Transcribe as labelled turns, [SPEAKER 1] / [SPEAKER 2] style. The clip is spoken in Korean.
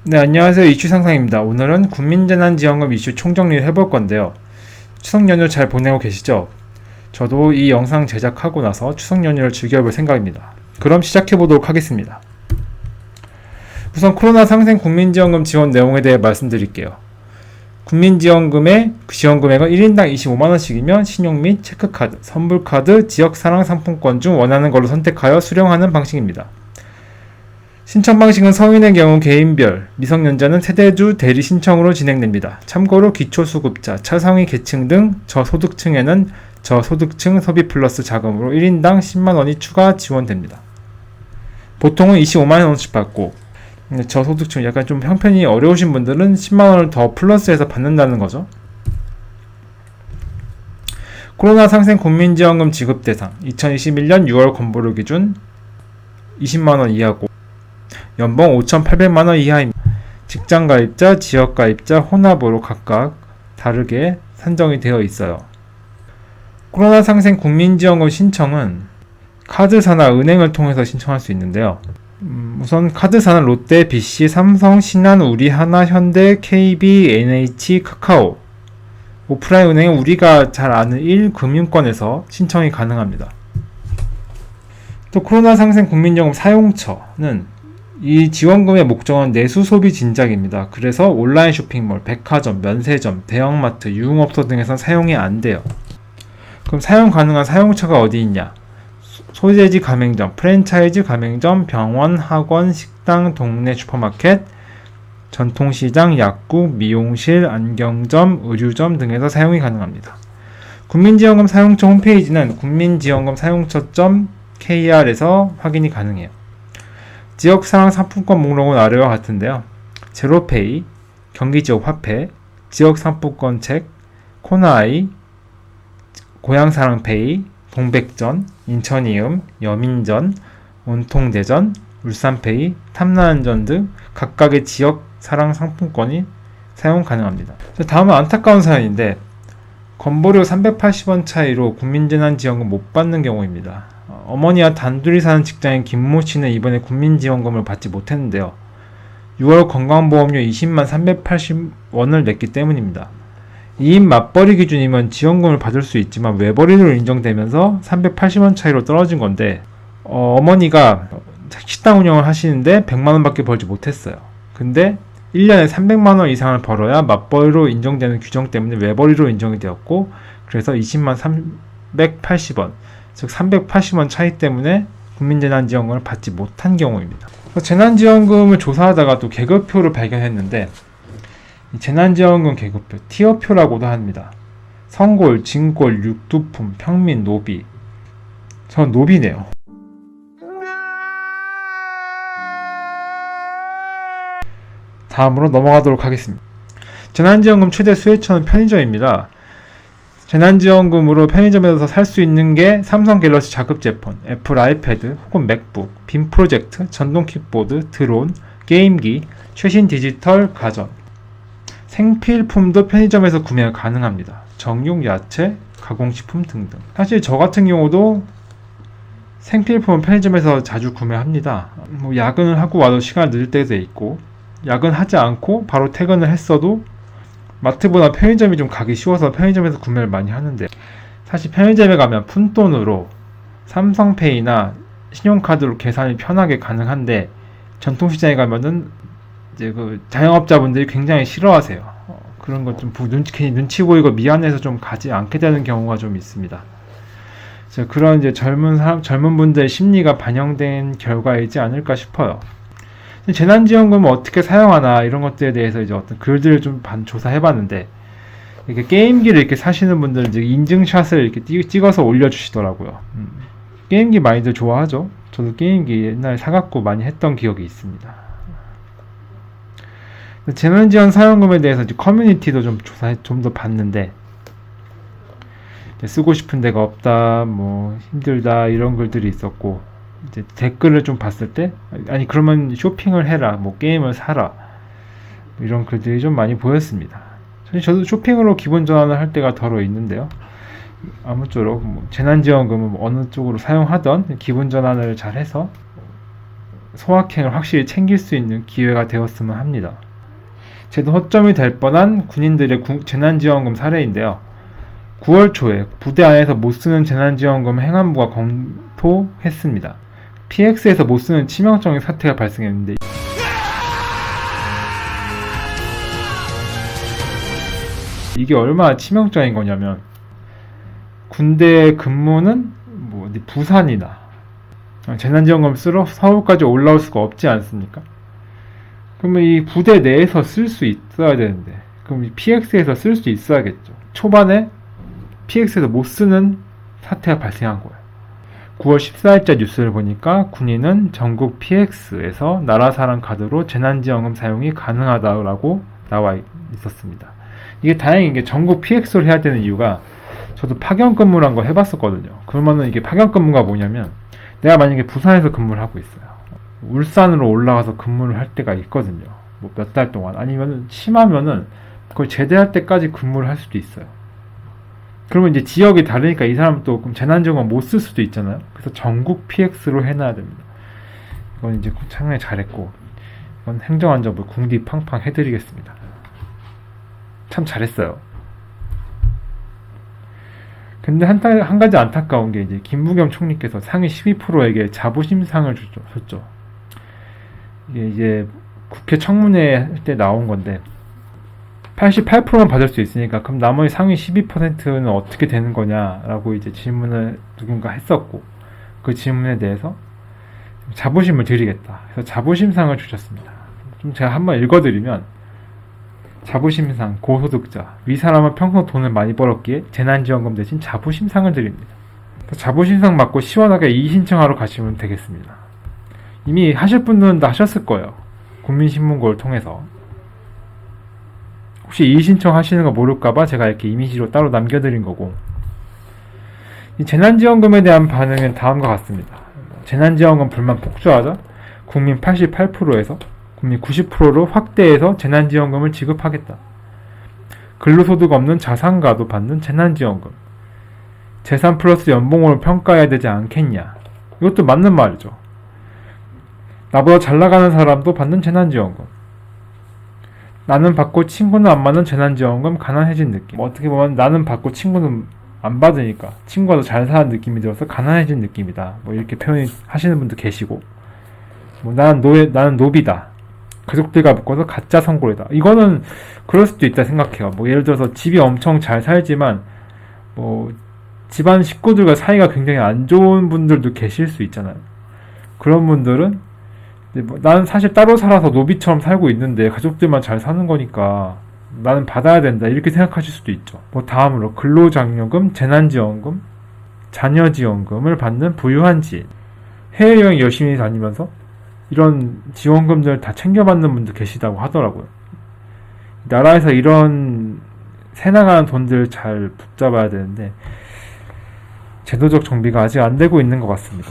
[SPEAKER 1] 네, 안녕하세요. 이슈 상상입니다. 오늘은 국민재난지원금 이슈 총정리를 해볼 건데요. 추석 연휴 잘 보내고 계시죠? 저도 이 영상 제작하고 나서 추석 연휴를 즐겨볼 생각입니다. 그럼 시작해 보도록 하겠습니다. 우선 코로나 상생 국민지원금 지원 내용에 대해 말씀드릴게요. 국민지원금의 지원 금액은 1인당 25만원씩이며 신용 및 체크카드, 선불카드, 지역사랑상품권 중 원하는 걸로 선택하여 수령하는 방식입니다. 신청 방식은 성인의 경우 개인별, 미성년자는 세대주 대리 신청으로 진행됩니다. 참고로 기초수급자, 차상위 계층 등 저소득층에는 저소득층 소비 플러스 자금으로 1인당 10만원이 추가 지원됩니다. 보통은 25만원씩 받고 저소득층 약간 좀 형편이 어려우신 분들은 10만원을 더 플러스해서 받는다는 거죠. 코로나 상생 국민지원금 지급 대상 2021년 6월 건보료 기준 20만원 이하고 연봉 5,800만원 이하입니다. 직장가입자, 지역가입자, 혼합으로 각각 다르게 산정이 되어 있어요. 코로나 상생 국민지원금 신청은 카드사나 은행을 통해서 신청할 수 있는데요. 우선 카드사는 롯데, BC, 삼성, 신한, 우리하나, 현대, KB, NH, 카카오. 오프라인 은행은 우리가 잘 아는 1금융권에서 신청이 가능합니다. 또 코로나 상생 국민지원금 사용처는 이 지원금의 목적은 내수 소비 진작입니다. 그래서 온라인 쇼핑몰, 백화점, 면세점, 대형마트, 유흥업소 등에선 사용이 안 돼요. 그럼 사용 가능한 사용처가 어디 있냐? 소재지 가맹점, 프랜차이즈 가맹점, 병원, 학원, 식당, 동네 슈퍼마켓, 전통시장, 약국, 미용실, 안경점, 의류점 등에서 사용이 가능합니다. 국민지원금 사용처 홈페이지는 국민지원금 사용처.kr에서 확인이 가능해요. 지역사랑 상품권 목록은 아래와 같은데요. 제로페이, 경기지역 화폐, 지역상품권 책, 코나아이, 고향사랑페이, 동백전, 인천이음, 여민전, 온통대전, 울산페이, 탐나은전 등 각각의 지역사랑 상품권이 사용 가능합니다. 다음은 안타까운 사연인데 건보료 380원 차이로 국민재난지원금 못 받는 경우입니다. 어머니와 단둘이 사는 직장인 김모 씨는 이번에 국민지원금을 받지 못했는데요. 6월 건강보험료 20만 380원을 냈기 때문입니다. 2인 맞벌이 기준이면 지원금을 받을 수 있지만 외벌이로 인정되면서 380원 차이로 떨어진 건데 어머니가 식당 운영을 하시는데 100만원 밖에 벌지 못했어요. 근데 1년에 300만원 이상을 벌어야 맞벌이로 인정되는 규정 때문에 외벌이로 인정이 되었고 그래서 20만 380원 즉 380원 차이 때문에 국민재난지원금을 받지 못한 경우입니다. 재난지원금을 조사하다가 또 계급표를 발견했는데 이 재난지원금 계급표, 티어표라고도 합니다. 성골, 진골, 육두품, 평민, 노비. 전 노비네요. 다음으로 넘어가도록 하겠습니다. 재난지원금 최대 수혜처는 편의점입니다. 재난지원금으로 편의점에서 살 수 있는 게 삼성 갤럭시 자급제 폰, 애플 아이패드 혹은 맥북, 빔 프로젝트, 전동 킥보드, 드론, 게임기, 최신 디지털 가전, 생필품도 편의점에서 구매가 가능합니다. 정육, 야채, 가공식품 등등. 사실 저 같은 경우도 생필품은 편의점에서 자주 구매합니다. 야근을 하고 와도 시간을 늦을 때도 있고 야근하지 않고 바로 퇴근을 했어도 마트보다 편의점이 좀 가기 쉬워서 편의점에서 구매를 많이 하는데 사실 편의점에 가면 푼돈으로 삼성페이나 신용카드로 계산이 편하게 가능한데 전통시장에 가면은 이제 그 자영업자분들이 굉장히 싫어하세요. 그런 것 좀 눈치 보이고 미안해서 좀 가지 않게 되는 경우가 좀 있습니다. 그런 이제 젊은 분들의 심리가 반영된 결과이지 않을까 싶어요. 재난지원금을 어떻게 사용하나 이런 것들에 대해서 이제 어떤 글들을 좀 조사해봤는데 이렇게 게임기를 이렇게 사시는 분들은 이제 인증샷을 이렇게 찍어서 올려주시더라고요. 게임기 많이들 좋아하죠. 저도 게임기 옛날에 사갖고 많이 했던 기억이 있습니다. 재난지원 사용금에 대해서 이제 커뮤니티도 좀 좀 더 봤는데 쓰고 싶은 데가 없다, 뭐 힘들다 이런 글들이 있었고 이제 댓글을 좀 봤을 때 아니 그러면 쇼핑을 해라, 뭐 게임을 사라 이런 글들이 좀 많이 보였습니다. 사실 저도 쇼핑으로 기분 전환을 할 때가 더러 있는데요. 아무쪼록 재난지원금은 어느 쪽으로 사용하던 기분 전환을 잘 해서 소확행을 확실히 챙길 수 있는 기회가 되었으면 합니다. 제도 허점이 될 뻔한 군인들의 재난지원금 사례인데요. 9월 초에 부대 안에서 못쓰는 재난지원금 행안부가 검토했습니다. PX에서 못쓰는 치명적인 사태가 발생했는데 이게 얼마나 치명적인 거냐면 군대 근무는 부산이나 재난지원금 쓰러 서울까지 올라올 수가 없지 않습니까? 그러면 이 부대 내에서 쓸 수 있어야 되는데 그럼 이 PX에서 쓸 수 있어야겠죠. 초반에 PX에서 못 쓰는 사태가 발생한 거예요. 9월 14일자 뉴스를 보니까 군인은 전국 PX에서 나라사랑 카드로 재난지원금 사용이 가능하다고 나와 있었습니다. 이게 다행인 게 전국 PX를 해야 되는 이유가 저도 파견 근무란 걸 해봤었거든요. 그러면은 이게 파견 근무가 뭐냐면 내가 만약에 부산에서 근무를 하고 있어요. 울산으로 올라가서 근무를 할 때가 있거든요. 뭐 몇 달 동안 아니면 심하면은 거의 제대할 때까지 근무를 할 수도 있어요. 그러면 이제 지역이 다르니까 이 사람은 또 그럼 재난지원금 못 쓸 수도 있잖아요. 그래서 전국 PX로 해놔야 됩니다. 이건 이제 상당히 잘했고 이건 행정안전부 궁디 팡팡 해드리겠습니다. 참 잘했어요. 근데 한 가지 안타까운 게 이제 김부겸 총리께서 상위 12%에게 자부심상을 줬죠. 이게 이제 국회 청문회 할 때 나온 건데 88%만 받을 수 있으니까 그럼 나머지 상위 12%는 어떻게 되는 거냐라고 이제 질문을 누군가 했었고 그 질문에 대해서 자부심을 드리겠다. 그래서 자부심상을 주셨습니다. 좀 제가 한번 읽어드리면 자부심상 고소득자 위 사람은 평소 돈을 많이 벌었기에 재난지원금 대신 자부심상을 드립니다. 자부심상 받고 시원하게 이의 신청하러 가시면 되겠습니다. 이미 하실 분들은 다 하셨을 거예요. 국민신문고를 통해서. 혹시 이의 신청하시는 거 모를까봐 제가 이렇게 이미지로 따로 남겨드린 거고 이 재난지원금에 대한 반응은 다음과 같습니다. 재난지원금 불만 폭주하자 국민 88%에서 국민 90%로 확대해서 재난지원금을 지급하겠다. 근로소득 없는 자산가도 받는 재난지원금. 재산 플러스 연봉으로 평가해야 되지 않겠냐. 이것도 맞는 말이죠. 나보다 잘 나가는 사람도 받는 재난지원금. 나는 받고 친구는 안 받는 재난지원금 가난해진 느낌. 어떻게 보면 나는 받고 친구는 안 받으니까 친구가 더 잘 사는 느낌이 들어서 가난해진 느낌이다. 뭐 이렇게 표현하시는 분도 계시고 나는 노비다. 가족들과 묶어서 가짜 성골이다. 이거는 그럴 수도 있다 생각해요. 뭐 예를 들어서 집이 엄청 잘 살지만 뭐 집안 식구들과 사이가 굉장히 안 좋은 분들도 계실 수 있잖아요. 그런 분들은 나는 사실 따로 살아서 노비처럼 살고 있는데 가족들만 잘 사는 거니까 나는 받아야 된다 이렇게 생각하실 수도 있죠. 뭐 다음으로 근로장려금, 재난지원금, 자녀지원금을 받는 부유한 지인. 해외여행 열심히 다니면서 이런 지원금들 다 챙겨받는 분도 계시다고 하더라고요. 나라에서 이런 새나가는 돈들 잘 붙잡아야 되는데 제도적 정비가 아직 안 되고 있는 것 같습니다.